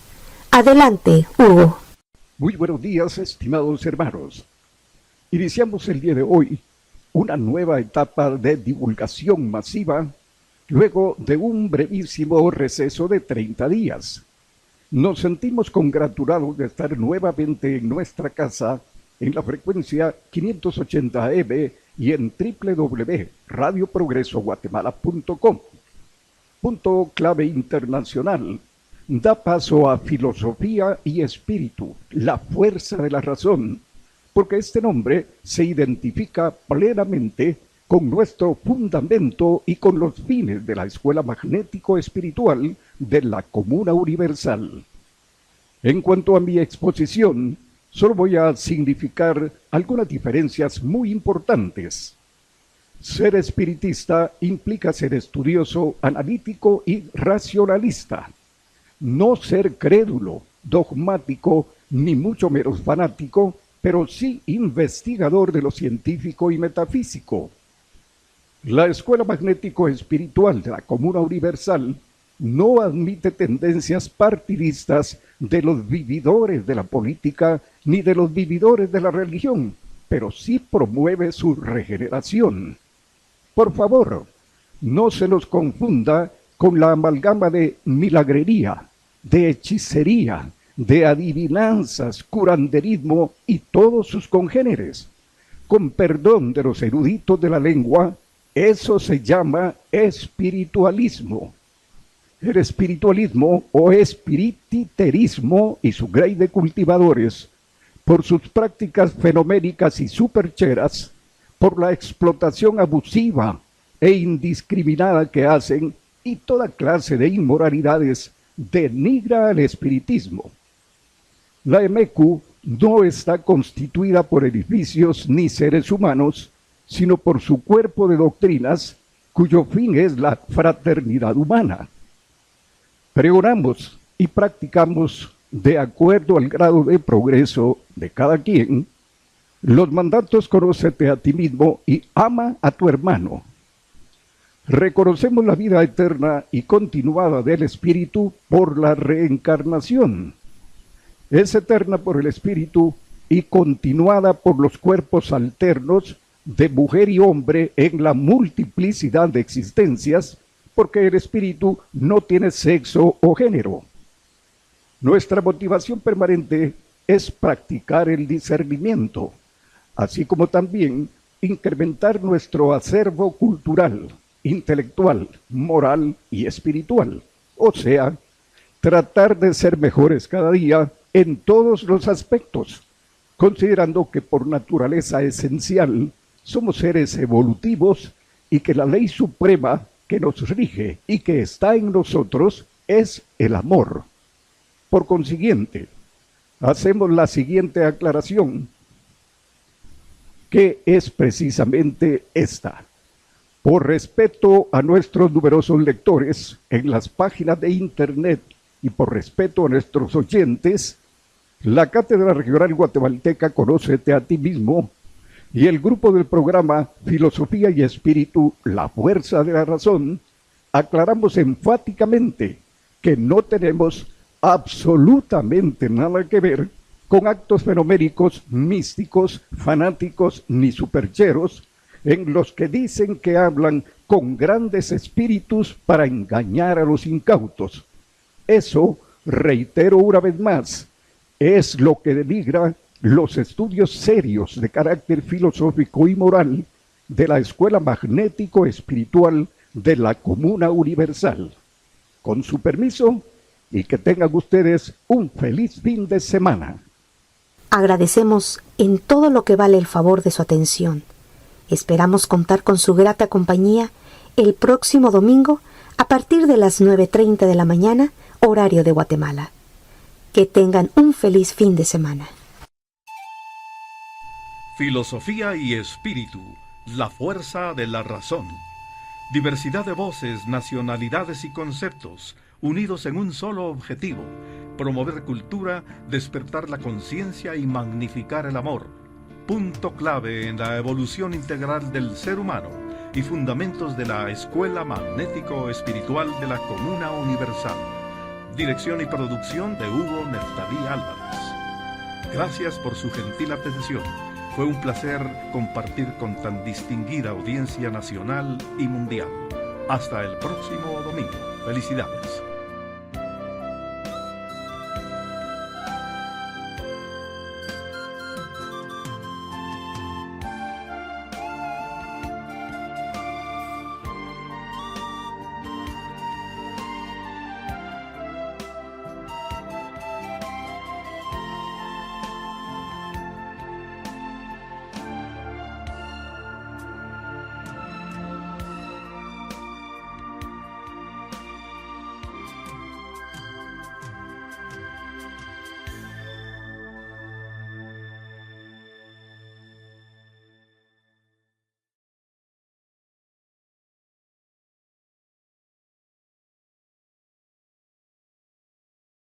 Adelante, Hugo. Muy buenos días, estimados hermanos. Iniciamos el día de hoy una nueva etapa de divulgación masiva, luego de un brevísimo receso de 30 días. Nos sentimos congratulados de estar nuevamente en nuestra casa, en la frecuencia 580 AM y en www.radioprogresoguatemala.com. Punto clave internacional. Da paso a Filosofía y Espíritu, la fuerza de la razón, porque este nombre se identifica plenamente con nuestro fundamento y con los fines de la Escuela Magnético-Espiritual de la Comuna Universal. En cuanto a mi exposición, solo voy a significar algunas diferencias muy importantes. Ser espiritista implica ser estudioso, analítico y racionalista. No ser crédulo, dogmático, ni mucho menos fanático, pero sí investigador de lo científico y metafísico. La Escuela Magnético Espiritual de la Comuna Universal no admite tendencias partidistas de los vividores de la política ni de los vividores de la religión, pero sí promueve su regeneración. Por favor, no se nos confunda con la amalgama de milagrería, de hechicería, de adivinanzas, curanderismo y todos sus congéneres. Con perdón de los eruditos de la lengua, eso se llama espiritualismo. El espiritualismo o espirititerismo y su grey de cultivadores, por sus prácticas fenoménicas y supercheras, por la explotación abusiva e indiscriminada que hacen y toda clase de inmoralidades, denigra al espiritismo. La EMECU no está constituida por edificios ni seres humanos, sino por su cuerpo de doctrinas, cuyo fin es la fraternidad humana. Pregonamos y practicamos, de acuerdo al grado de progreso de cada quien, los mandatos: conócete a ti mismo y ama a tu hermano. Reconocemos la vida eterna y continuada del espíritu por la reencarnación. Es eterna por el espíritu y continuada por los cuerpos alternos de mujer y hombre en la multiplicidad de existencias, porque el espíritu no tiene sexo o género. Nuestra motivación permanente es practicar el discernimiento, así como también incrementar nuestro acervo cultural, intelectual, moral y espiritual, o sea, tratar de ser mejores cada día en todos los aspectos, considerando que por naturaleza esencial somos seres evolutivos y que la ley suprema que nos rige y que está en nosotros es el amor. Por consiguiente, hacemos la siguiente aclaración, que es precisamente esta. Por respeto a nuestros numerosos lectores en las páginas de internet y por respeto a nuestros oyentes, la Cátedra Regional Guatemalteca Conócete a ti mismo y el grupo del programa Filosofía y Espíritu, la Fuerza de la Razón, aclaramos enfáticamente que no tenemos absolutamente nada que ver con actos fenoménicos, místicos, fanáticos ni supercheros, en los que dicen que hablan con grandes espíritus para engañar a los incautos. Eso, reitero una vez más, es lo que denigra los estudios serios de carácter filosófico y moral de la Escuela Magnético Espiritual de la Comuna Universal. Con su permiso, y que tengan ustedes un feliz fin de semana. Agradecemos en todo lo que vale el favor de su atención. Esperamos contar con su grata compañía el próximo domingo a partir de las 9:30 de la mañana, horario de Guatemala. Que tengan un feliz fin de semana. Filosofía y espíritu, la fuerza de la razón. Diversidad de voces, nacionalidades y conceptos, unidos en un solo objetivo: promover cultura, despertar la conciencia y magnificar el amor. Punto clave en la evolución integral del ser humano y fundamentos de la Escuela Magnético Espiritual de la Comuna Universal. Dirección y producción de Hugo Neftalí Álvarez. Gracias por su gentil atención. Fue un placer compartir con tan distinguida audiencia nacional y mundial. Hasta el próximo domingo. Felicidades.